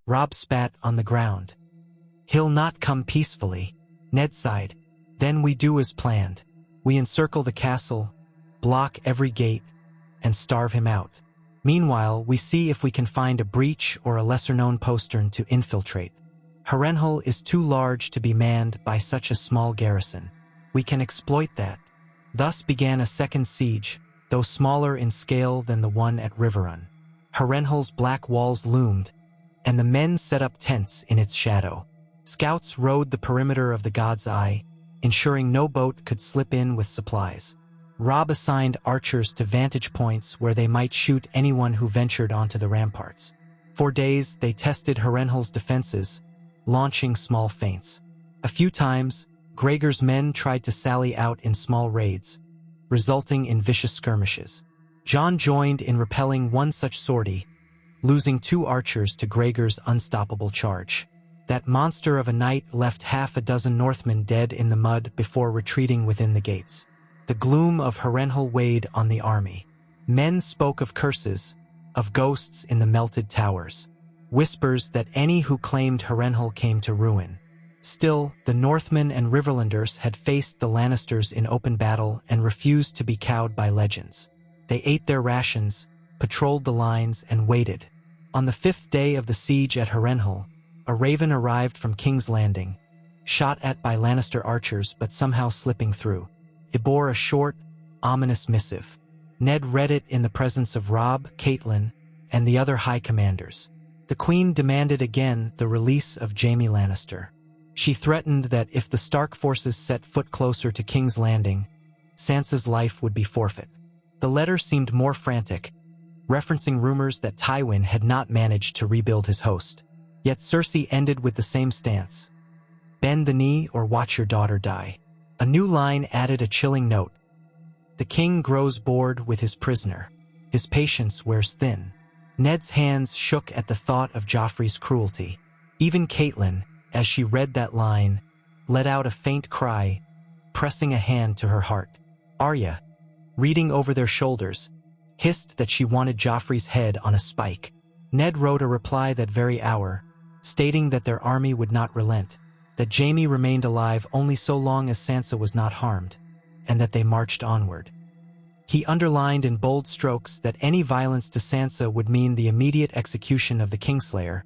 Robb spat on the ground. "He'll not come peacefully," Ned sighed. "Then we do as planned. We encircle the castle, block every gate, and starve him out. Meanwhile, we see if we can find a breach or a lesser-known postern to infiltrate. Harrenhal is too large to be manned by such a small garrison. We can exploit that." Thus began a second siege, though smaller in scale than the one at Riverrun. Harrenhal's black walls loomed, and the men set up tents in its shadow. Scouts rode the perimeter of the God's Eye, ensuring no boat could slip in with supplies. Robb assigned archers to vantage points where they might shoot anyone who ventured onto the ramparts. For days, they tested Harrenhal's defenses, launching small feints. A few times, Gregor's men tried to sally out in small raids, resulting in vicious skirmishes. Jon joined in repelling one such sortie, losing 2 archers to Gregor's unstoppable charge. That monster of a night left half a dozen Northmen dead in the mud before retreating within the gates. The gloom of Harrenhal weighed on the army. Men spoke of curses, of ghosts in the melted towers, whispers that any who claimed Harrenhal came to ruin. Still, the Northmen and Riverlanders had faced the Lannisters in open battle and refused to be cowed by legends. They ate their rations, patrolled the lines, and waited. On the 5th day of the siege at Harrenhal, a raven arrived from King's Landing, shot at by Lannister archers but somehow slipping through. It bore a short, ominous missive. Ned read it in the presence of Robb, Catelyn, and the other high commanders. The Queen demanded again the release of Jaime Lannister. She threatened that if the Stark forces set foot closer to King's Landing, Sansa's life would be forfeit. The letter seemed more frantic, referencing rumors that Tywin had not managed to rebuild his host. Yet Cersei ended with the same stance: "Bend the knee or watch your daughter die." A new line added a chilling note: "The king grows bored with his prisoner. His patience wears thin." Ned's hands shook at the thought of Joffrey's cruelty. Even Catelyn, as she read that line, let out a faint cry, pressing a hand to her heart. Arya, reading over their shoulders, hissed that she wanted Joffrey's head on a spike. Ned wrote a reply that very hour, stating that their army would not relent, that Jaime remained alive only so long as Sansa was not harmed, and that they marched onward. He underlined in bold strokes that any violence to Sansa would mean the immediate execution of the Kingslayer,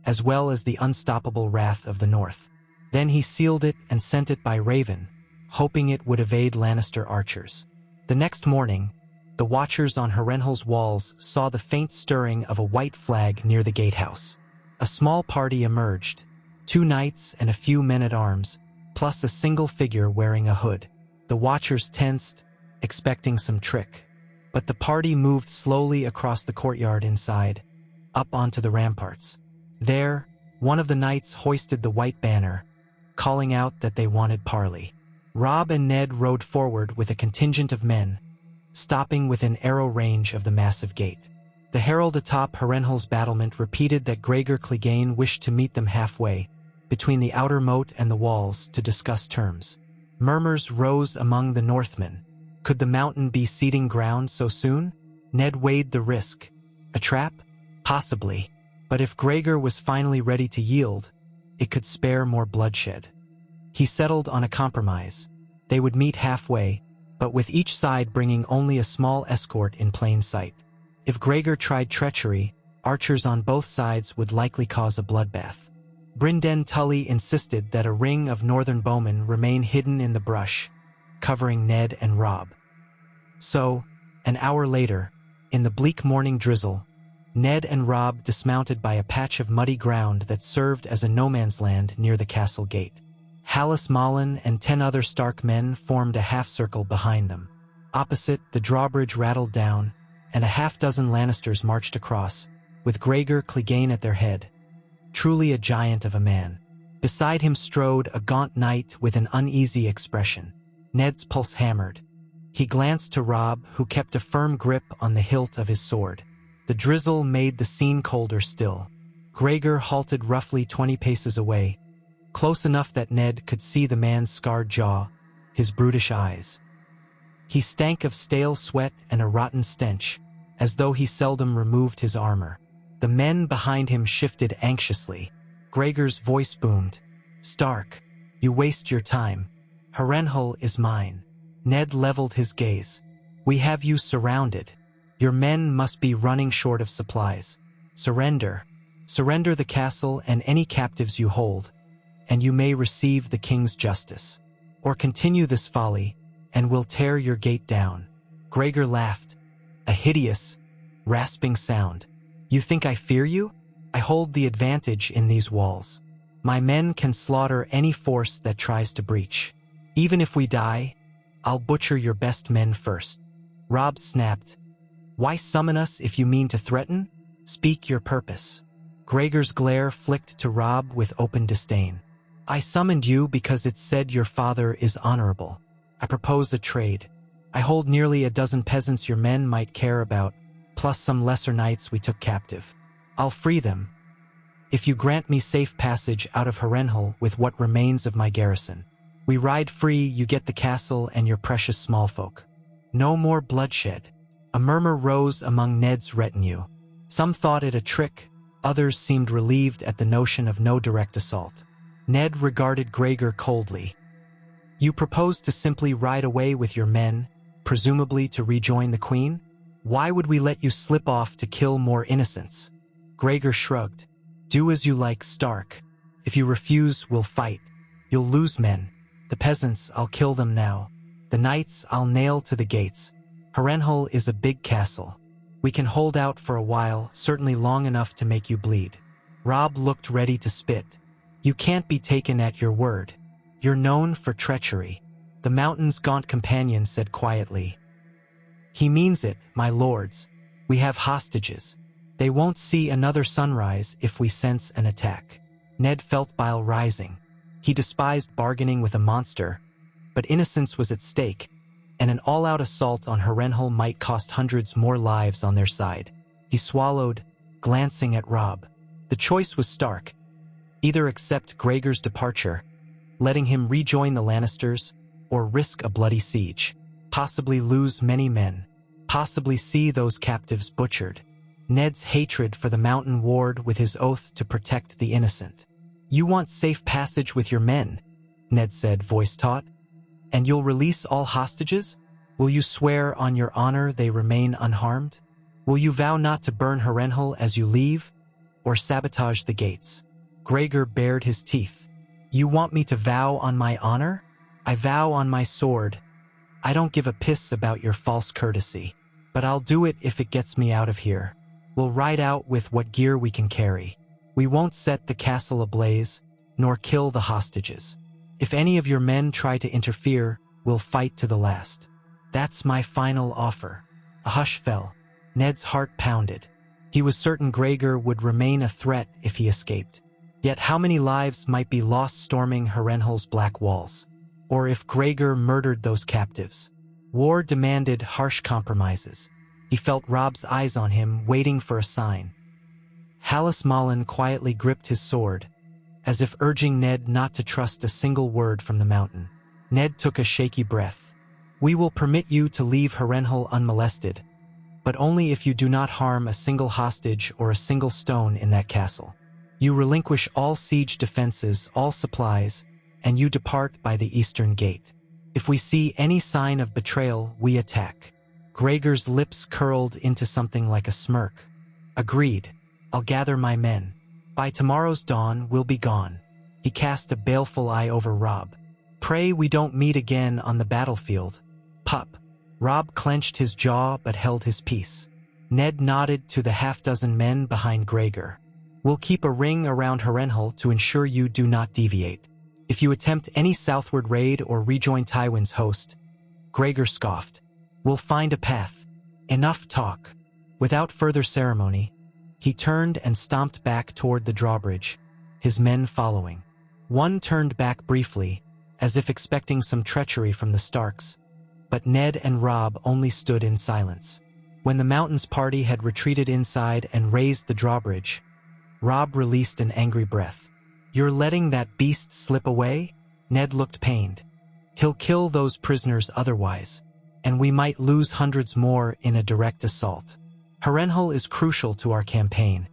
as well as the unstoppable wrath of the North. Then he sealed it and sent it by raven, hoping it would evade Lannister archers. The next morning, the watchers on Harrenhal's walls saw the faint stirring of a white flag near the gatehouse. A small party emerged, 2 knights and a few men-at-arms, plus a single figure wearing a hood. The watchers tensed, expecting some trick. But the party moved slowly across the courtyard inside, up onto the ramparts. There, one of the knights hoisted the white banner, calling out that they wanted parley. Robb and Ned rode forward with a contingent of men, stopping within arrow range of the massive gate. The herald atop Harrenhal's battlement repeated that Gregor Clegane wished to meet them halfway, between the outer moat and the walls, to discuss terms. Murmurs rose among the Northmen. Could the mountain be ceding ground so soon? Ned weighed the risk. A trap? Possibly. But if Gregor was finally ready to yield, it could spare more bloodshed. He settled on a compromise. They would meet halfway, but with each side bringing only a small escort in plain sight. If Gregor tried treachery, archers on both sides would likely cause a bloodbath. Brynden Tully insisted that a ring of northern bowmen remain hidden in the brush, covering Ned and Robb. So, an hour later, in the bleak morning drizzle, Ned and Robb dismounted by a patch of muddy ground that served as a no-man's land near the castle gate. Hallis Malin and 10 other Stark men formed a half-circle behind them. Opposite, the drawbridge rattled down, and a half-dozen Lannisters marched across, with Gregor Clegane at their head. Truly a giant of a man. Beside him strode a gaunt knight with an uneasy expression. Ned's pulse hammered. He glanced to Robb, who kept a firm grip on the hilt of his sword. The drizzle made the scene colder still. Gregor halted roughly 20 paces away, close enough that Ned could see the man's scarred jaw, his brutish eyes. He stank of stale sweat and a rotten stench, as though he seldom removed his armor. The men behind him shifted anxiously. Gregor's voice boomed. "Stark, you waste your time. Harrenhal is mine." Ned leveled his gaze. "We have you surrounded. Your men must be running short of supplies. Surrender. Surrender the castle and any captives you hold, and you may receive the king's justice. Or continue this folly, and we'll tear your gate down." Gregor laughed, a hideous, rasping sound. "You think I fear you? I hold the advantage in these walls. My men can slaughter any force that tries to breach. Even if we die, I'll butcher your best men first." Robb snapped. "Why summon us if you mean to threaten? Speak your purpose." Gregor's glare flicked to Robb with open disdain. "I summoned you because it said your father is honorable. I propose a trade. I hold nearly a dozen peasants your men might care about, plus some lesser knights we took captive. I'll free them if you grant me safe passage out of Harrenhal with what remains of my garrison. We ride free, you get the castle and your precious small folk. No more bloodshed." A murmur rose among Ned's retinue. Some thought it a trick, others seemed relieved at the notion of no direct assault. Ned regarded Gregor coldly. "You propose to simply ride away with your men, presumably to rejoin the queen? Why would we let you slip off to kill more innocents?" Gregor shrugged. "Do as you like, Stark. If you refuse, we'll fight. You'll lose men. The peasants, I'll kill them now. The knights, I'll nail to the gates. Harrenhal is a big castle. We can hold out for a while, certainly long enough to make you bleed." Robb looked ready to spit. "You can't be taken at your word. You're known for treachery." The mountain's gaunt companion said quietly. "He means it, my lords. We have hostages. They won't see another sunrise if we sense an attack." Ned felt bile rising. He despised bargaining with a monster, but innocence was at stake, and an all-out assault on Harrenhal might cost hundreds more lives on their side. He swallowed, glancing at Robb. The choice was stark. Either accept Gregor's departure, letting him rejoin the Lannisters, or risk a bloody siege, possibly lose many men, possibly see those captives butchered. Ned's hatred for the mountain warred with his oath to protect the innocent. "You want safe passage with your men," Ned said, voice taut. "And you'll release all hostages? Will you swear on your honor they remain unharmed? Will you vow not to burn Harrenhal as you leave, or sabotage the gates?" Gregor bared his teeth. "You want me to vow on my honor? I vow on my sword. I don't give a piss about your false courtesy, but I'll do it if it gets me out of here. We'll ride out with what gear we can carry. We won't set the castle ablaze, nor kill the hostages. If any of your men try to interfere, we'll fight to the last. That's my final offer." A hush fell. Ned's heart pounded. He was certain Gregor would remain a threat if he escaped. Yet how many lives might be lost storming Harrenhal's black walls? Or if Gregor murdered those captives? War demanded harsh compromises. He felt Robb's eyes on him, waiting for a sign. Hallis Malin quietly gripped his sword, as if urging Ned not to trust a single word from the mountain. Ned took a shaky breath. "We will permit you to leave Harrenhal unmolested, but only if you do not harm a single hostage or a single stone in that castle. You relinquish all siege defenses, all supplies, and you depart by the eastern gate. If we see any sign of betrayal, we attack." Gregor's lips curled into something like a smirk. "Agreed. I'll gather my men. By tomorrow's dawn, we'll be gone." He cast a baleful eye over Robb. "Pray we don't meet again on the battlefield, pup." Robb clenched his jaw but held his peace. Ned nodded to the half-dozen men behind Gregor. "We'll keep a ring around Harrenhal to ensure you do not deviate. If you attempt any southward raid or rejoin Tywin's host," Gregor scoffed, "we'll find a path. Enough talk." Without further ceremony, he turned and stomped back toward the drawbridge, his men following. One turned back briefly, as if expecting some treachery from the Starks, but Ned and Robb only stood in silence. When the mountain's party had retreated inside and raised the drawbridge, Robb released an angry breath. "You're letting that beast slip away?" Ned looked pained. "He'll kill those prisoners otherwise, and we might lose hundreds more in a direct assault. Harrenhal is crucial to our campaign.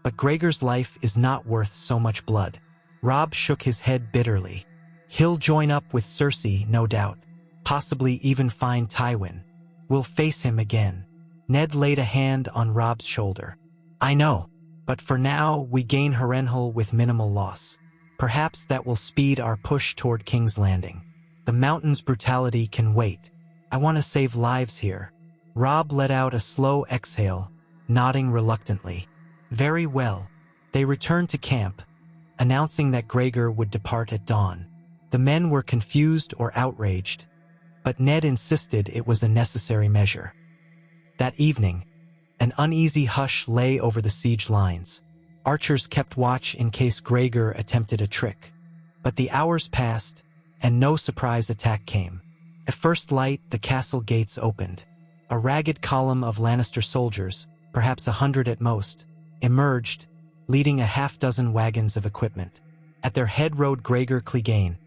But Gregor's life is not worth so much blood. Robb shook his head bitterly. He'll join up with Cersei, no doubt. Possibly even find Tywin. We'll face him again. Ned laid a hand on Robb's shoulder. I know, but for now we gain Harrenhal with minimal loss. Perhaps that will speed our push toward King's Landing. The mountain's brutality can wait. I want to save lives here. Robb let out a slow exhale, nodding reluctantly. Very well. They returned to camp, announcing that Gregor would depart at dawn. The men were confused or outraged, but Ned insisted it was a necessary measure. That evening, an uneasy hush lay over the siege lines. Archers kept watch in case Gregor attempted a trick. But the hours passed, and no surprise attack came. At first light, the castle gates opened. A ragged column of Lannister soldiers, perhaps 100 at most, emerged, leading a half-dozen wagons of equipment. At their head rode Gregor Clegane,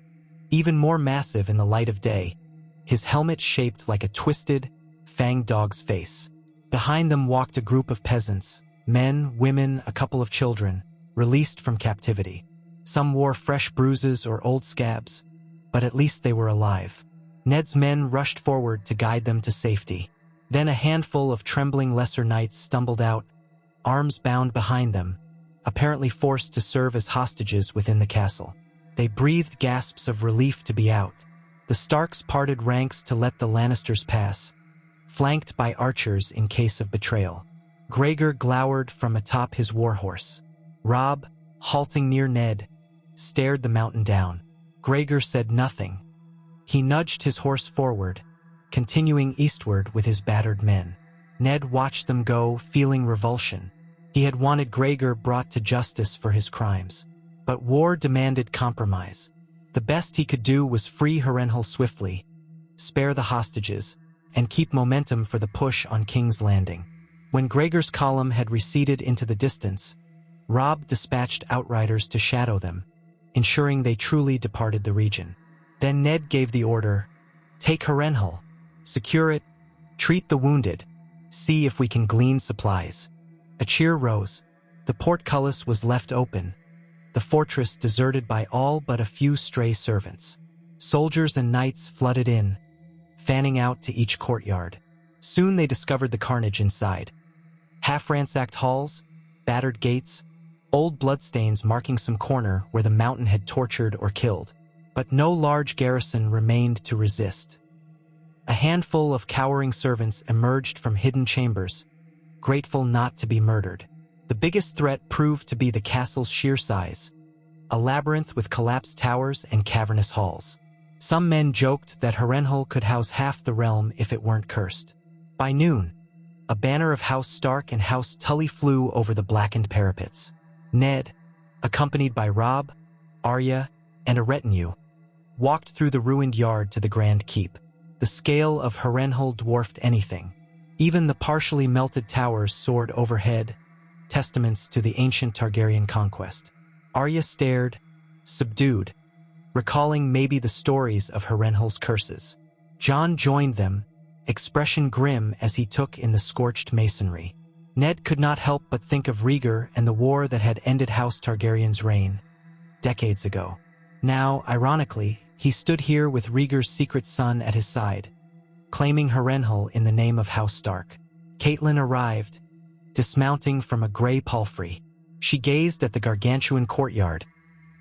even more massive in the light of day, his helmet shaped like a twisted, fanged dog's face. Behind them walked a group of peasants, men, women, a couple of children, released from captivity. Some wore fresh bruises or old scabs, but at least they were alive. Ned's men rushed forward to guide them to safety. Then a handful of trembling lesser knights stumbled out, arms bound behind them, apparently forced to serve as hostages within the castle. They breathed gasps of relief to be out. The Starks parted ranks to let the Lannisters pass, flanked by archers in case of betrayal. Gregor glowered from atop his warhorse. Robb, halting near Ned, stared the mountain down. Gregor said nothing. He nudged his horse forward, continuing eastward with his battered men. Ned watched them go, feeling revulsion. He had wanted Gregor brought to justice for his crimes. But war demanded compromise. The best he could do was free Harrenhal swiftly, spare the hostages, and keep momentum for the push on King's Landing. When Gregor's column had receded into the distance, Robb dispatched outriders to shadow them, ensuring they truly departed the region. Then Ned gave the order, "Take Harrenhal, secure it, treat the wounded, see if we can glean supplies." A cheer rose. The portcullis was left open, the fortress deserted by all but a few stray servants. Soldiers and knights flooded in, fanning out to each courtyard. Soon they discovered the carnage inside. Half-ransacked halls, battered gates, old bloodstains marking some corner where the mountain had tortured or killed. But no large garrison remained to resist. A handful of cowering servants emerged from hidden chambers, grateful not to be murdered. The biggest threat proved to be the castle's sheer size, a labyrinth with collapsed towers and cavernous halls. Some men joked that Harrenhal could house half the realm if it weren't cursed. By noon, a banner of House Stark and House Tully flew over the blackened parapets. Ned, accompanied by Robb, Arya, and a retinue, walked through the ruined yard to the Grand Keep. The scale of Harrenhal dwarfed anything. Even the partially melted towers soared overhead, testaments to the ancient Targaryen conquest. Arya stared, subdued, recalling maybe the stories of Harrenhal's curses. Jon joined them, expression grim as he took in the scorched masonry. Ned could not help but think of Rhaegar and the war that had ended House Targaryen's reign decades ago. Now, ironically, he stood here with Rhaegar's secret son at his side, claiming Harrenhal in the name of House Stark. Catelyn arrived, dismounting from a gray palfrey. She gazed at the gargantuan courtyard,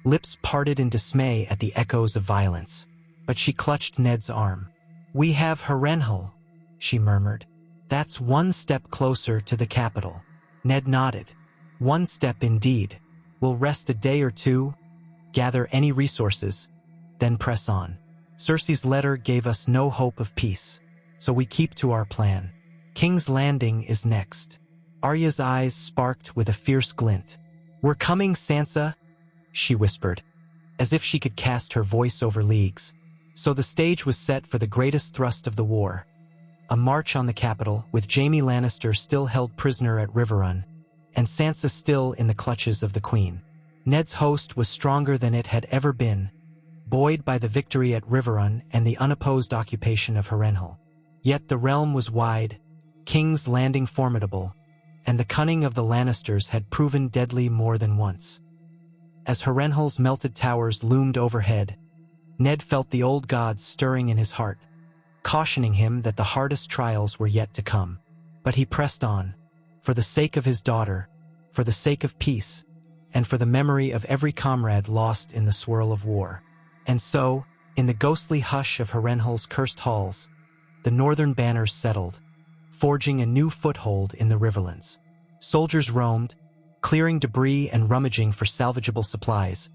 lips parted in dismay at the echoes of violence. But she clutched Ned's arm. "We have Harrenhal," she murmured. "That's one step closer to the capital." Ned nodded. "One step indeed. We'll rest a day or two, gather any resources, then press on. Cersei's letter gave us no hope of peace, so we keep to our plan. King's Landing is next." Arya's eyes sparked with a fierce glint. "We're coming, Sansa," she whispered, as if she could cast her voice over leagues. So the stage was set for the greatest thrust of the war. A march on the capital, with Jaime Lannister still held prisoner at Riverrun, and Sansa still in the clutches of the Queen. Ned's host was stronger than it had ever been, buoyed by the victory at Riverrun and the unopposed occupation of Harrenhal. Yet the realm was wide, King's Landing formidable, and the cunning of the Lannisters had proven deadly more than once. As Harrenhal's melted towers loomed overhead, Ned felt the old gods stirring in his heart, cautioning him that the hardest trials were yet to come. But he pressed on, for the sake of his daughter, for the sake of peace, and for the memory of every comrade lost in the swirl of war. And so, in the ghostly hush of Harrenhal's cursed halls, the northern banners settled, forging a new foothold in the riverlands. Soldiers roamed, clearing debris and rummaging for salvageable supplies,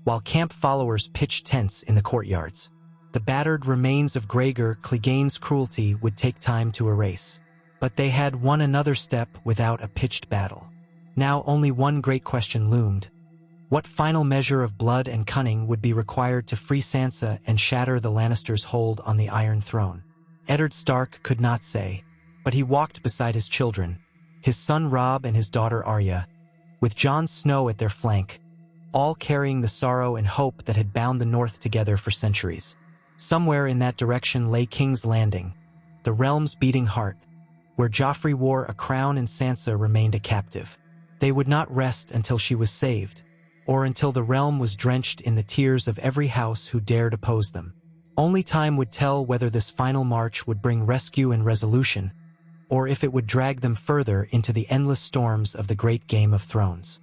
while camp followers pitched tents in the courtyards. The battered remains of Gregor Clegane's cruelty would take time to erase, but they had won another step without a pitched battle. Now only one great question loomed. What final measure of blood and cunning would be required to free Sansa and shatter the Lannisters' hold on the Iron Throne? Eddard Stark could not say, but he walked beside his children, his son Robb and his daughter Arya, with Jon Snow at their flank, all carrying the sorrow and hope that had bound the North together for centuries. Somewhere in that direction lay King's Landing, the realm's beating heart, where Joffrey wore a crown and Sansa remained a captive. They would not rest until she was saved, or until the realm was drenched in the tears of every house who dared oppose them. Only time would tell whether this final march would bring rescue and resolution, or if it would drag them further into the endless storms of the great Game of Thrones.